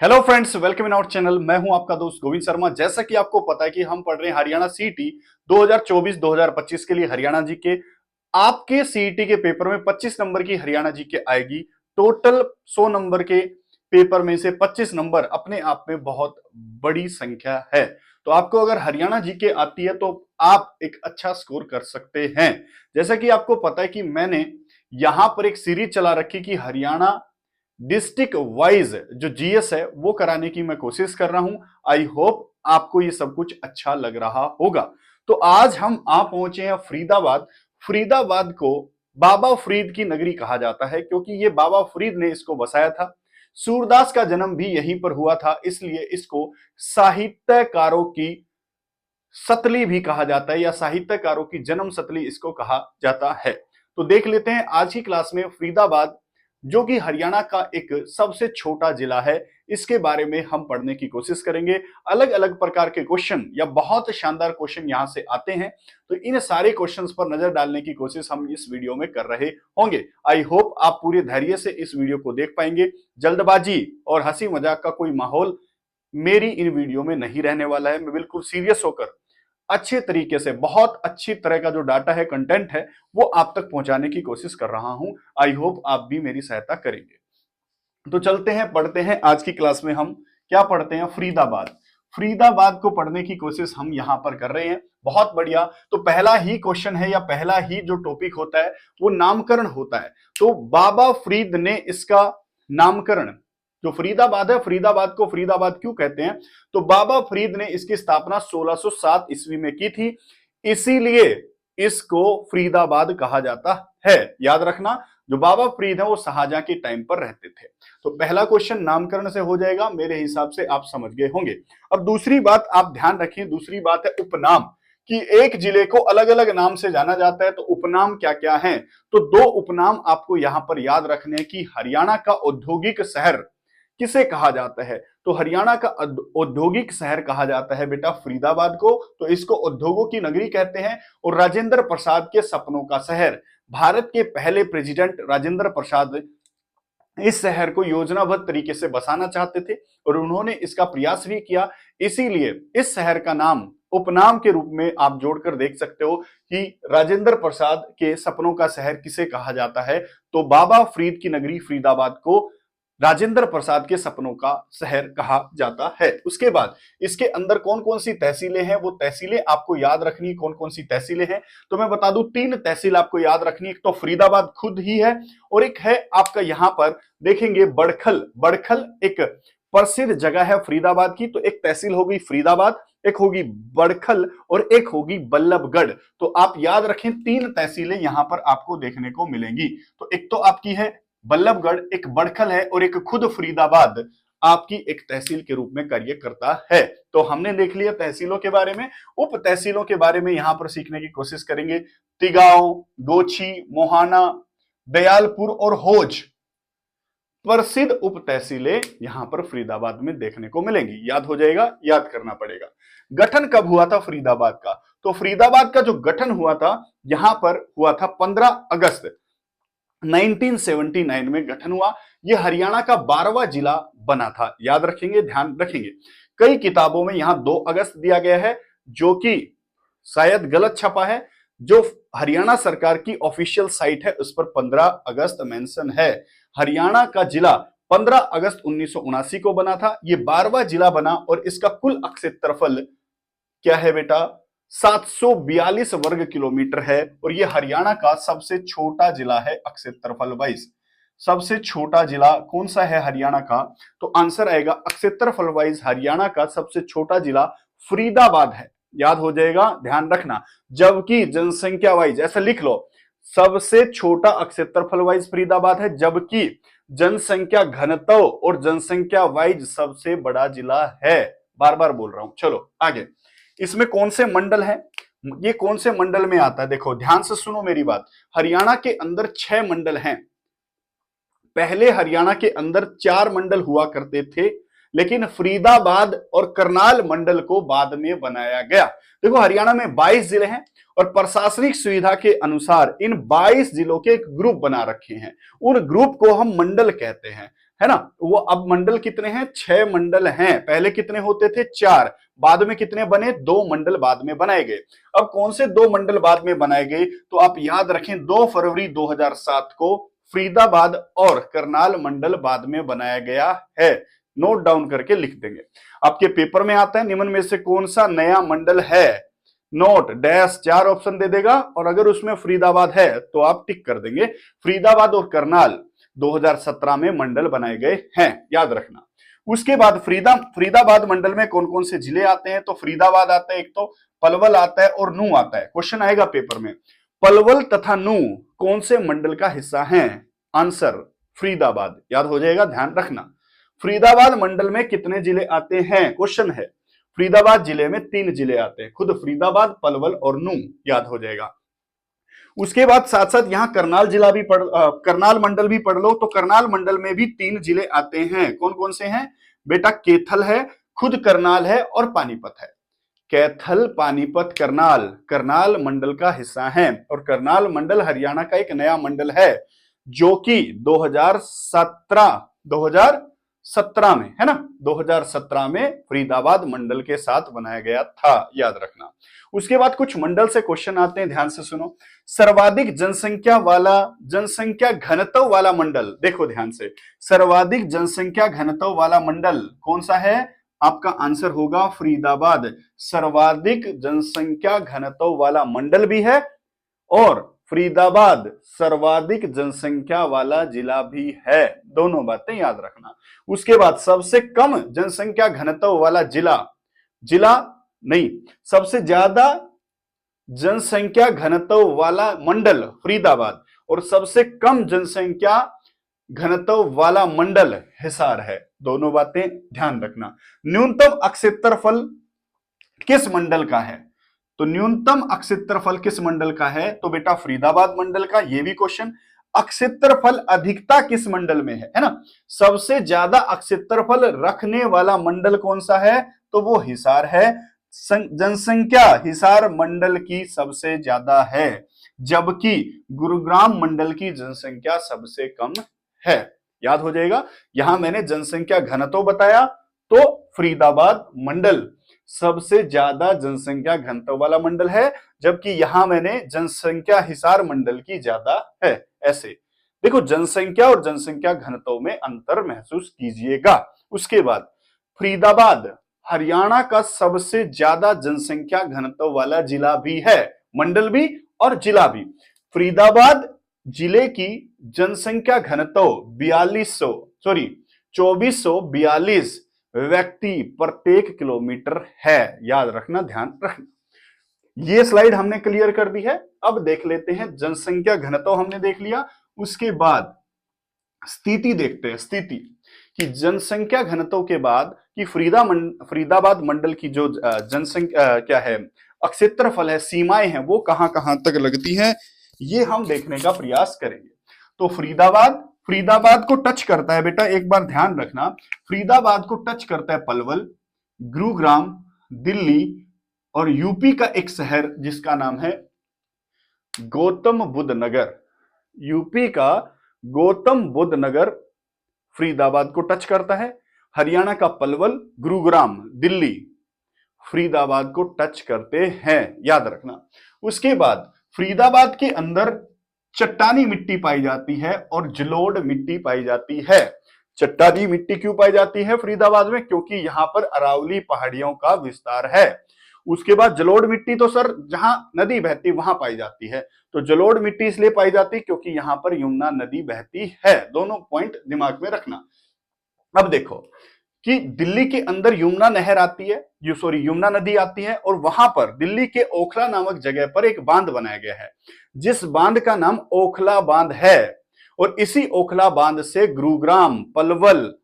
Hello friends, welcome in our channel. मैं हूं आपका दोस्त गोविंद शर्मा। जैसा कि आपको पता है कि हम पढ़ रहे हैं हरियाणा सीईटी 2024-2025 के लिए। हरियाणा जी के आपके सीईटी के पेपर में 25 नंबर की हरियाणा जी के आएगी। टोटल 100 नंबर के पेपर में से 25 नंबर अपने आप में बहुत बड़ी संख्या है। तो आपको अगर हरियाणा जी के आती है तो आप एक अच्छा स्कोर कर सकते हैं। जैसा कि आपको पता है कि मैंने यहां पर एक सीरीज चला रखी कि हरियाणा डिस्ट्रिक्ट वाइज जो जीएस है वो कराने की मैं कोशिश कर रहा हूं। आई होप आपको ये सब कुछ अच्छा लग रहा होगा। तो आज हम आ पहुंचे हैं फरीदाबाद। फरीदाबाद को बाबा फरीद की नगरी कहा जाता है क्योंकि ये बाबा फरीद ने इसको बसाया था। सूरदास का जन्म भी यहीं पर हुआ था, इसलिए इसको साहित्यकारों की सतली भी कहा जाता है या साहित्यकारों की जन्म सतली इसको कहा जाता है। तो देख लेते हैं आज की क्लास में फरीदाबाद जो कि हरियाणा का एक सबसे छोटा जिला है, इसके बारे में हम पढ़ने की कोशिश करेंगे। अलग अलग प्रकार के क्वेश्चन या बहुत शानदार क्वेश्चन यहां से आते हैं, तो इन सारे क्वेश्चंस पर नजर डालने की कोशिश हम इस वीडियो में कर रहे होंगे। आई होप आप पूरे धैर्य से इस वीडियो को देख पाएंगे। जल्दबाजी और हंसी मजाक का कोई माहौल मेरी इन वीडियो में नहीं रहने वाला है। मैं बिल्कुल सीरियस होकर अच्छे तरीके से बहुत अच्छी तरह का जो डाटा है, कंटेंट है, वो आप तक पहुंचाने की कोशिश कर रहा हूं। आई होप आप भी मेरी सहायता करेंगे। तो चलते हैं, पढ़ते हैं। आज की क्लास में हम क्या पढ़ते हैं? फरीदाबाद। फरीदाबाद को पढ़ने की कोशिश हम यहां पर कर रहे हैं। बहुत बढ़िया। तो पहला ही क्वेश्चन है या पहला ही जो टॉपिक होता है वो नामकरण होता है। तो बाबा फरीद ने इसका नामकरण, जो फरीदाबाद है, फरीदाबाद को फरीदाबाद क्यों कहते हैं? तो बाबा फरीद ने इसकी स्थापना 1607 ईस्वी में की थी, इसीलिए इसको फरीदाबाद कहा जाता है। याद रखना, जो बाबा फरीद है वो शाहजहां के टाइम पर रहते थे। तो पहला क्वेश्चन नामकरण से हो जाएगा, मेरे हिसाब से आप समझ गए होंगे। अब दूसरी बात आप ध्यान रखिए, दूसरी बात है उपनाम, कि एक जिले को अलग अलग नाम से जाना जाता है, तो उपनाम क्या क्या हैं? तो दो उपनाम आपको यहां पर याद रखने की। हरियाणा का औद्योगिक शहर किसे कहा जाता है? तो हरियाणा का औद्योगिक शहर कहा जाता है बेटा फरीदाबाद को, तो इसको उद्योगों की नगरी कहते हैं। और राजेंद्र प्रसाद के सपनों का शहर, भारत के पहले प्रेसिडेंट राजेंद्र प्रसाद इस शहर को योजनाबद्ध तरीके से बसाना चाहते थे और उन्होंने इसका प्रयास भी किया, इसीलिए इस शहर का नाम उपनाम के रूप में आप जोड़कर देख सकते हो कि राजेंद्र प्रसाद के सपनों का शहर किसे कहा जाता है? तो बाबा फरीद की नगरी फरीदाबाद को राजेंद्र प्रसाद के सपनों का शहर कहा जाता है। उसके बाद इसके अंदर कौन कौन सी तहसीलें हैं, वो तहसीलें आपको याद रखनी। कौन कौन सी तहसीलें हैं? तो मैं बता दूं, 3 तहसील आपको याद रखनी। एक तो फरीदाबाद खुद ही है और एक है आपका यहां पर देखेंगे बड़खल। बड़खल एक प्रसिद्ध जगह है फरीदाबाद की, तो एक तहसील होगी फरीदाबाद, एक होगी बड़खल और एक होगी बल्लभगढ़। तो आप याद रखें, 3 तहसीलें यहां पर आपको देखने को मिलेंगी। तो एक तो आपकी है बल्लभगढ़, एक बड़खल है और एक खुद फरीदाबाद आपकी एक तहसील के रूप में कार्य करता है। तो हमने देख लिया तहसीलों के बारे में। उप तहसीलों के बारे में यहां पर सीखने की कोशिश करेंगे। तिगांव, गोची, मोहाना, दयालपुर और होज प्रसिद्ध उप तहसीलें यहां पर फरीदाबाद में देखने को मिलेंगी। याद हो जाएगा, याद करना पड़ेगा। गठन कब हुआ था फरीदाबाद का? तो फरीदाबाद का जो गठन हुआ था यहां पर हुआ था 15 अगस्त 1979 में गठन हुआ। यह हरियाणा का 12वां जिला बना था। याद रखेंगे, ध्यान रखेंगे। कई किताबों में यहां 2 अगस्त दिया गया है जो कि शायद गलत छपा है। जो हरियाणा सरकार की ऑफिशियल साइट है उस पर 15 अगस्त मेंशन है। हरियाणा का जिला 15 अगस्त 1979 को बना था। यह 12वां जिला बना और इसका कुल क्षेत्रफल क्या है बेटा? 742 वर्ग किलोमीटर है और यह हरियाणा का सबसे छोटा जिला है क्षेत्रफल वाइज। सबसे छोटा जिला कौन सा है हरियाणा का? तो आंसर आएगा क्षेत्रफल वाइज हरियाणा का सबसे छोटा जिला फरीदाबाद है। याद हो जाएगा, ध्यान रखना। जबकि जनसंख्या वाइज ऐसा लिख लो, सबसे छोटा क्षेत्रफल वाइज फरीदाबाद है, जबकि जनसंख्या घनत्व और जनसंख्या वाइज सबसे बड़ा जिला है। बार बार बोल रहा हूं। चलो आगे। इसमें कौन से मंडल हैं? ये कौन से मंडल में आता है? देखो ध्यान से सुनो मेरी बात। हरियाणा के अंदर 6 मंडल हैं। पहले हरियाणा के अंदर 4 मंडल हुआ करते थे, लेकिन फरीदाबाद और करनाल मंडल को बाद में बनाया गया। देखो हरियाणा में 22 जिले हैं और प्रशासनिक सुविधा के अनुसार इन 22 जिलों के एक ग्रुप बना रखे हैं। उन ग्रुप को हम मंडल कहते हैं। है ना। वो अब मंडल कितने हैं, 6 मंडल हैं। पहले कितने होते थे, 4, बाद में कितने बने, 2 मंडल बाद में बनाए गए। अब कौन से 2 मंडल बाद में बनाए गए, तो आप याद रखें 2 फरवरी 2007 को फरीदाबाद और करनाल मंडल बाद में बनाया गया है। नोट डाउन करके लिख देंगे। आपके पेपर में आता है निम्न में से कौन सा नया मंडल है, नोट डैश 4 ऑप्शन दे देगा, और अगर उसमें फरीदाबाद है तो आप टिक कर देंगे। फरीदाबाद और करनाल 2017 में मंडल बनाए गए हैं, याद रखना। उसके बाद फरीदाबाद मंडल में कौन कौन से जिले आते हैं, तो फरीदाबाद आता है, एक तो पलवल आता है और नूह आता है। क्वेश्चन आएगा पेपर में, पलवल तथा नूह कौन से मंडल का हिस्सा हैं, आंसर फरीदाबाद, याद हो जाएगा, ध्यान रखना। फरीदाबाद मंडल में कितने जिले आते हैं, क्वेश्चन है। फरीदाबाद जिले में 3 जिले आते हैं, खुद फरीदाबाद, पलवल और नूह, याद हो जाएगा। उसके बाद साथ साथ यहां करनाल जिला भी करनाल मंडल भी पढ़ लो, तो करनाल मंडल में भी 3 जिले आते हैं। कौन कौन से हैं बेटा, कैथल है, खुद करनाल है और पानीपत है। कैथल, पानीपत, करनाल, करनाल मंडल का हिस्सा है। और करनाल मंडल हरियाणा का एक नया मंडल है जो कि 2017 में, है ना, 2017 में फरीदाबाद मंडल के साथ बनाया गया था, याद रखना। उसके बाद कुछ मंडल से क्वेश्चन आते हैं, ध्यान से सुनो। सर्वाधिक जनसंख्या घनत्व वाला मंडल, देखो ध्यान से, सर्वाधिक जनसंख्या घनत्व वाला मंडल कौन सा है, आपका आंसर होगा फरीदाबाद। सर्वाधिक जनसंख्या घनत्व वाला मंडल भी है और फरीदाबाद सर्वाधिक जनसंख्या वाला जिला भी है, दोनों बातें याद रखना। उसके बाद सबसे कम जनसंख्या घनत्व वाला जिला नहीं, सबसे ज्यादा जनसंख्या घनत्व वाला मंडल फरीदाबाद, और सबसे कम जनसंख्या घनत्व वाला मंडल हिसार है, दोनों बातें ध्यान रखना। न्यूनतम अक्षेत्रफल किस मंडल का है, तो न्यूनतम अक्षेत्रफल किस मंडल का है, तो बेटा फरीदाबाद मंडल का। ये भी क्वेश्चन, अक्षेत्रफल अधिकता किस मंडल में है ना, सबसे ज्यादा अक्षेत्रफल रखने वाला मंडल कौन सा है, तो वो हिसार है। जनसंख्या हिसार मंडल की सबसे ज्यादा है, जबकि गुरुग्राम मंडल की जनसंख्या सबसे कम है, याद हो जाएगा। यहां मैंने जनसंख्या घनत्व बताया, तो फरीदाबाद मंडल सबसे ज्यादा जनसंख्या घनत्व वाला मंडल है, जबकि यहां मैंने जनसंख्या हिसार मंडल की ज्यादा है। ऐसे देखो, जनसंख्या और जनसंख्या घनत्व में अंतर महसूस कीजिएगा। उसके बाद फरीदाबाद हरियाणा का सबसे ज्यादा जनसंख्या घनत्व वाला जिला भी है, मंडल भी और जिला भी। फरीदाबाद जिले की जनसंख्या घनत्व 2442 व्यक्ति प्रत्येक किलोमीटर है, याद रखना, ध्यान रखना। ये स्लाइड हमने क्लियर कर दी है। अब देख लेते हैं जनसंख्या घनत्व हमने देख लिया, उसके बाद स्थिति देखते हैं। स्थिति कि जनसंख्या घनत्व के बाद कि फरीदाबाद मंडल की जो जनसंख्या क्या है, क्षेत्रफल है, सीमाएं हैं, वो कहां कहां तक लगती हैं, ये हम देखने का प्रयास करेंगे। तो फरीदाबाद को टच करता है बेटा, एक बार ध्यान रखना, फरीदाबाद को टच करता है पलवल, गुरुग्राम, दिल्ली और यूपी का एक शहर जिसका नाम है गौतम बुद्ध नगर। यूपी का गौतम बुद्ध नगर फरीदाबाद को टच करता है। हरियाणा का पलवल, गुरुग्राम, दिल्ली फरीदाबाद को टच करते हैं, याद रखना। उसके बाद फरीदाबाद के अंदर चट्टानी मिट्टी पाई जाती है और जलोढ़ मिट्टी पाई जाती है। चट्टानी मिट्टी क्यों पाई जाती है फरीदाबाद में, क्योंकि यहां पर अरावली पहाड़ियों का विस्तार है। उसके बाद जलोढ़ मिट्टी तो सर जहां नदी बहती वहां पाई जाती है, तो जलोढ़ मिट्टी इसलिए पाई जाती क्योंकि यहां पर यमुना नदी बहती है। दोनों पॉइंट दिमाग में रखना। अब देखो कि दिल्ली के अंदर यमुना नहर आती है, यमुना नदी आती है, और वहां पर दिल्ली के ओखला नामक जगह पर एक बांध बनाया गया है, जिस बांध का नाम ओखला बांध है। और इसी ओखला बांध से गुरुग्राम, पलवल,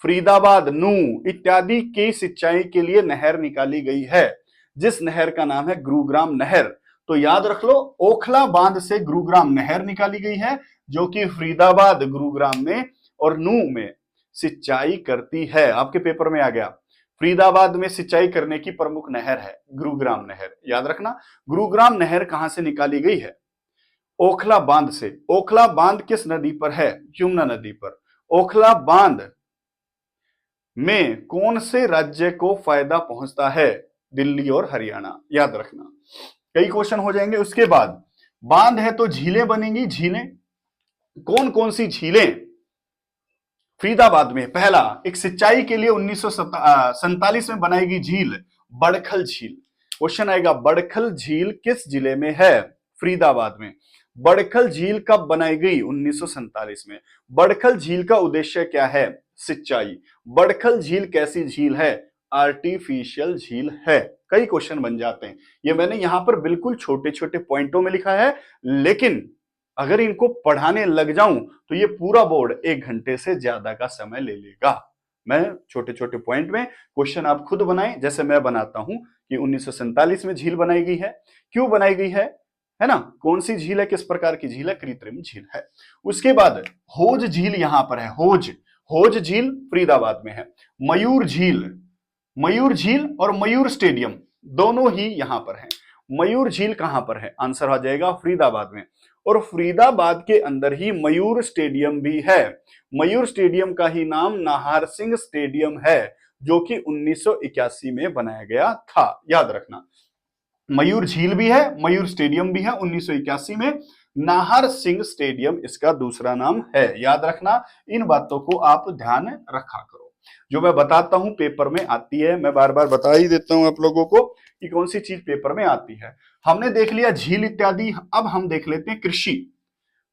फरीदाबाद, नूह इत्यादि की सिंचाई के लिए नहर निकाली गई है, जिस नहर का नाम है गुरुग्राम नहर। तो याद रख लो, ओखला बांध से गुरुग्राम नहर निकाली गई है, जो कि फरीदाबाद, गुरुग्राम में और नूह में सिंचाई करती है। आपके पेपर में आ गया, फरीदाबाद में सिंचाई करने की प्रमुख नहर है गुरुग्राम नहर, याद रखना। गुरुग्राम नहर कहां से निकाली गई है, ओखला बांध से। ओखला बांध किस नदी पर है, यमुना नदी पर। ओखला बांध में कौन से राज्य को फायदा पहुंचता है? दिल्ली और हरियाणा, याद रखना। कई क्वेश्चन हो जाएंगे। उसके बाद बांध है तो झीलें बनेंगी। झीलें कौन कौन सी झीलें फरीदाबाद में? पहला, एक सिंचाई के लिए 1947 में बनाई गई झील बड़खल झील। क्वेश्चन आएगा बड़खल झील किस जिले में है? फरीदाबाद में। बड़खल झील कब बनाई गई? 1947 में। बड़खल झील का उद्देश्य क्या है? सिंचाई। बड़खल झील कैसी झील है? आर्टिफिशियल झील है। कई क्वेश्चन बन जाते हैं। ये मैंने यहां पर बिल्कुल छोटे छोटे पॉइंटों में लिखा है, लेकिन अगर इनको पढ़ाने लग जाऊं तो ये पूरा बोर्ड 1 घंटे से ज्यादा का समय ले लेगा। मैं छोटे छोटे पॉइंट में क्वेश्चन आप खुद बनाएं, जैसे मैं बनाता हूं कि 1947 में झील बनाई गई है, क्यों बनाई गई है ना? कौन सी झील है, किस प्रकार की झील है? कृत्रिम झील है। उसके बाद होज झील यहां पर है। होज झील फरीदाबाद में है। मयूर झील और मयूर स्टेडियम दोनों ही यहां पर है। मयूर झील कहां पर है? आंसर आ जाएगा फरीदाबाद में। और फरीदाबाद के अंदर ही मयूर स्टेडियम भी है। मयूर स्टेडियम का ही नाम नाहर सिंह स्टेडियम है, जो कि 1981 में बनाया गया था, याद रखना। मयूर झील भी है, मयूर स्टेडियम भी है। 1981 में नाहर सिंह स्टेडियम इसका दूसरा नाम है, याद रखना। इन बातों को आप ध्यान रखा करो। जो मैं बताता हूं पेपर में आती है, मैं बार बार बता ही देता हूं आप लोगों को कि कौन सी चीज पेपर में आती है। हमने देख लिया झील इत्यादि। अब हम देख लेते हैं कृषि।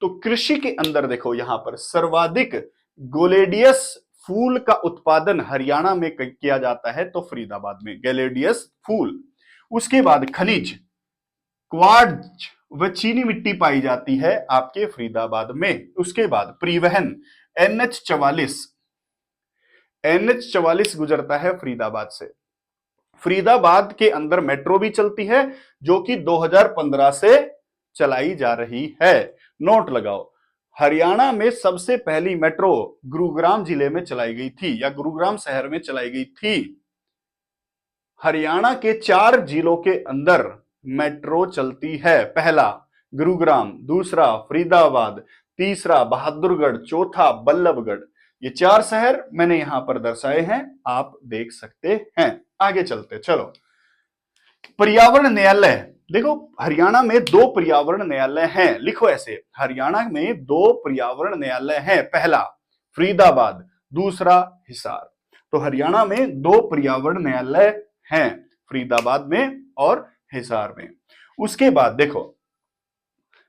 तो कृषि के अंदर देखो, यहां पर सर्वाधिक गोलेडियस फूल का उत्पादन हरियाणा में किया जाता है, तो फरीदाबाद में गैलेडियस फूल। उसके बाद खनिज, क्वार्ट्ज व चीनी मिट्टी पाई जाती है आपके फरीदाबाद में। उसके बाद परिवहन, NH 44 गुजरता है फरीदाबाद से। फरीदाबाद के अंदर मेट्रो भी चलती है, जो कि 2015 से चलाई जा रही है। नोट लगाओ, हरियाणा में सबसे पहली मेट्रो गुरुग्राम जिले में चलाई गई थी, या गुरुग्राम शहर में चलाई गई थी। हरियाणा के 4 जिलों के अंदर मेट्रो चलती है। पहला गुरुग्राम, दूसरा फरीदाबाद, तीसरा बहादुरगढ़, चौथा बल्लभगढ़। ये 4 शहर मैंने यहां पर दर्शाए हैं, आप देख सकते हैं। आगे चलते चलो। पर्यावरण न्यायालय, देखो हरियाणा में 2 पर्यावरण न्यायालय हैं। लिखो ऐसे, हरियाणा में 2 पर्यावरण न्यायालय हैं। पहला फरीदाबाद, दूसरा हिसार। तो हरियाणा में 2 पर्यावरण न्यायालय हैं, फरीदाबाद में और हिसार में। उसके बाद देखो,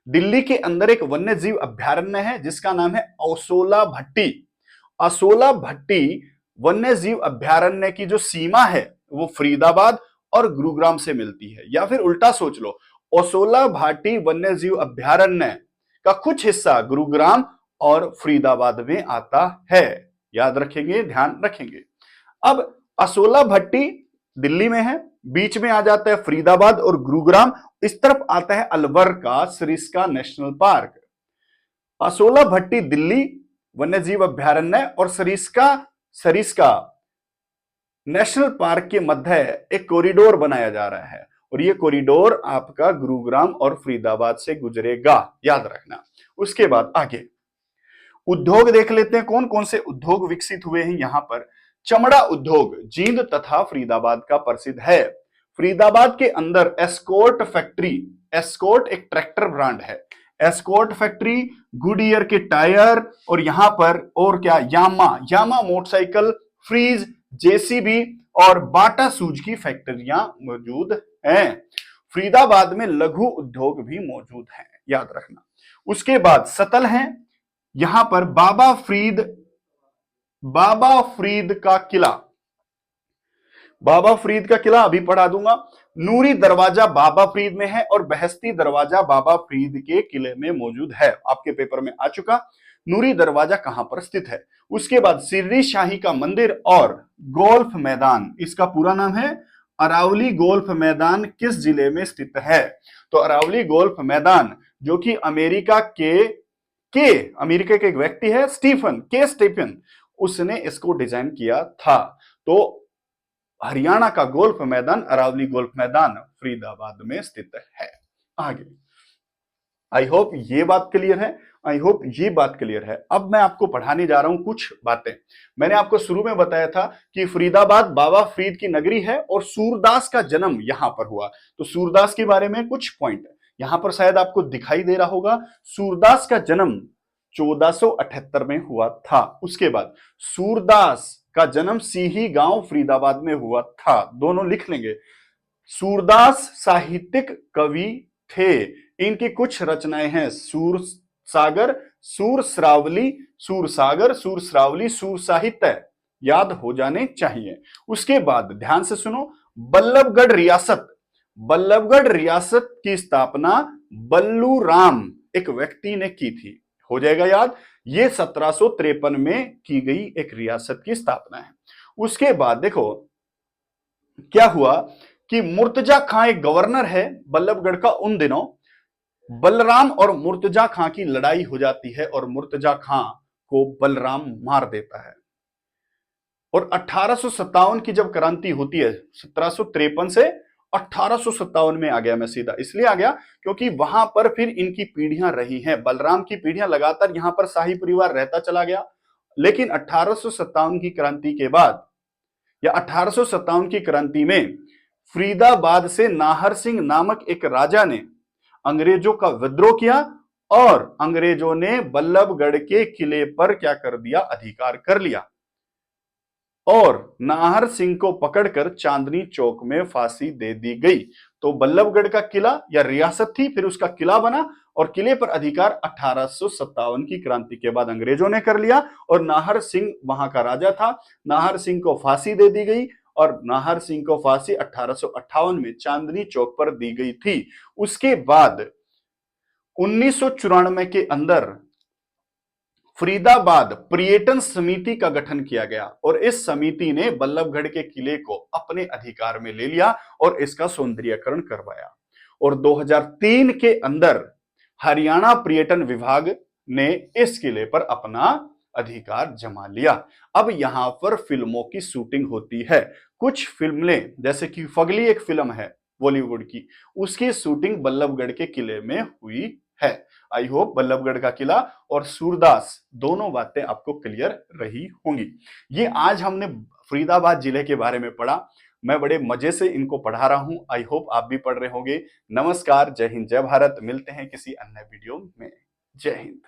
दिल्ली के अंदर एक वन्य जीव अभ्यारण्य है जिसका नाम है असोला भट्टी। असोला भट्टी वन्य जीव अभ्यारण्य की जो सीमा है वो फरीदाबाद और गुरुग्राम से मिलती है। या फिर उल्टा सोच लो, असोला भाटी वन्य जीव अभ्यारण्य का कुछ हिस्सा गुरुग्राम और फरीदाबाद में आता है। याद रखेंगे, ध्यान रखेंगे। अब असोला भट्टी दिल्ली में है, बीच में आ जाता है फरीदाबाद और गुरुग्राम, इस तरफ आता है अलवर का सरिस्का नेशनल पार्क। असोला भट्टी दिल्ली वन्यजीव अभ्यारण्य और सरिस्का नेशनल पार्क के मध्य एक कॉरिडोर बनाया जा रहा है, और ये कॉरिडोर आपका गुरुग्राम और फरीदाबाद से गुजरेगा, याद रखना। उसके बाद आगे उद्योग देख लेते हैं, कौन कौन से उद्योग विकसित हुए हैं यहां पर। चमड़ा उद्योग जींद तथा फरीदाबाद का प्रसिद्ध है। फरीदाबाद के अंदर एस्कॉर्ट फैक्ट्री, एस्कॉर्ट एक ट्रैक्टर ब्रांड है, एस्कॉर्ट फैक्ट्री, गुडियर के टायर, और यहां पर और क्या, यामा मोटरसाइकिल, फ्रीज, जेसीबी और बाटा शूज की फैक्ट्रियां मौजूद हैं। फरीदाबाद में लघु उद्योग भी मौजूद हैं, याद रखना। उसके बाद सतल है, यहां पर बाबा फरीद का किला, बाबा फरीद का किला अभी पढ़ा दूंगा। नूरी दरवाजा बाबा फरीद में है और बहस्ती दरवाजा बाबा फरीद के किले में मौजूद है, आपके पेपर में आ चुका। नूरी दरवाजा कहां पर स्थित है। उसके बाद सिर्री शाही का मंदिर और गोल्फ मैदान, इसका पूरा नाम है अरावली गोल्फ मैदान, किस जिले में स्थित है। तो अरावली गोल्फ मैदान, जो कि अमेरिका के एक व्यक्ति है स्टीफन, उसने इसको डिजाइन किया था। तो हरियाणा का गोल्फ मैदान अरावली गोल्फ मैदान फरीदाबाद में स्थित है। आगे आई होप ये बात क्लियर है। आई होप ये बात क्लियर है। अब मैं आपको पढ़ाने जा रहा हूं कुछ बातें। मैंने आपको शुरू में बताया था कि फरीदाबाद बाबा फरीद की नगरी है और सूरदास का जन्म यहां पर हुआ। तो सूरदास के बारे में कुछ पॉइंट यहां पर शायद आपको दिखाई दे रहा होगा। सूरदास का जन्म 1478 में हुआ था। उसके बाद सूरदास का जन्म सीही गांव फरीदाबाद में हुआ था। दोनों लिख लेंगे। सूरदास साहित्यिक कवि थे। इनकी कुछ रचनाएं हैं सूर सागर, सूर श्रावली, सूर सागर, सूर श्रावली, सूर साहित्य याद हो जाने चाहिए। उसके बाद ध्यान से सुनो, बल्लभगढ़ रियासत, बल्लभगढ़ रियासत की स्थापना बल्लू राम एक व्यक्ति ने की थी। हो जाएगा याद। ये 1753 में की गई एक रियासत की स्थापना है। उसके बाद देखो क्या हुआ कि मुर्तजा खां एक गवर्नर है बल्लभगढ़ का। उन दिनों बलराम और मुर्तजा खां की लड़ाई हो जाती है और मुर्तजा खां को बलराम मार देता है। और 1857 की जब क्रांति होती है, 1753 से 1857 में आ गया मैं सीधा, इसलिए आ गया क्योंकि वहां पर फिर इनकी पीढ़ियां रही हैं। बलराम की पीढ़ियां लगातार यहां पर शाही परिवार रहता चला गया। लेकिन 1857 की क्रांति के बाद या 1857 की क्रांति में फरीदाबाद से नाहर सिंह नामक एक राजा ने अंग्रेजों का विद्रोह किया और अंग्रेजों ने बल्लभगढ़ के किले पर क्या कर दिया, अधिकार कर लिया और नाहर सिंह को पकड़कर चांदनी चौक में फांसी दे दी गई। तो बल्लभगढ़ का किला या रियासत थी, फिर उसका किला बना और किले पर अधिकार 1857 की क्रांति के बाद अंग्रेजों ने कर लिया और नाहर सिंह वहां का राजा था। नाहर सिंह को फांसी दे दी गई और नाहर सिंह को फांसी 1858 में चांदनी चौक पर दी गई थी। उसके बाद 1994 के अंदर फरीदाबाद पर्यटन समिति का गठन किया गया और इस समिति ने बल्लभगढ़ के किले को अपने अधिकार में ले लिया और इसका सौंदर्यीकरण करवाया। और 2003 के अंदर हरियाणा पर्यटन विभाग ने इस किले पर अपना अधिकार जमा लिया। अब यहां पर फिल्मों की शूटिंग होती है। कुछ फिल्में जैसे कि फगली एक फिल्म है बॉलीवुड की, उसकी शूटिंग बल्लभगढ़ के किले में हुई है। आई होप बल्लभगढ़ का किला और सूरदास दोनों बातें आपको क्लियर रही होंगी। ये आज हमने फरीदाबाद जिले के बारे में पढ़ा। मैं बड़े मजे से इनको पढ़ा रहा हूं। आई होप आप भी पढ़ रहे होंगे। नमस्कार, जय हिंद, जय भारत। मिलते हैं किसी अन्य वीडियो में। जय हिंद।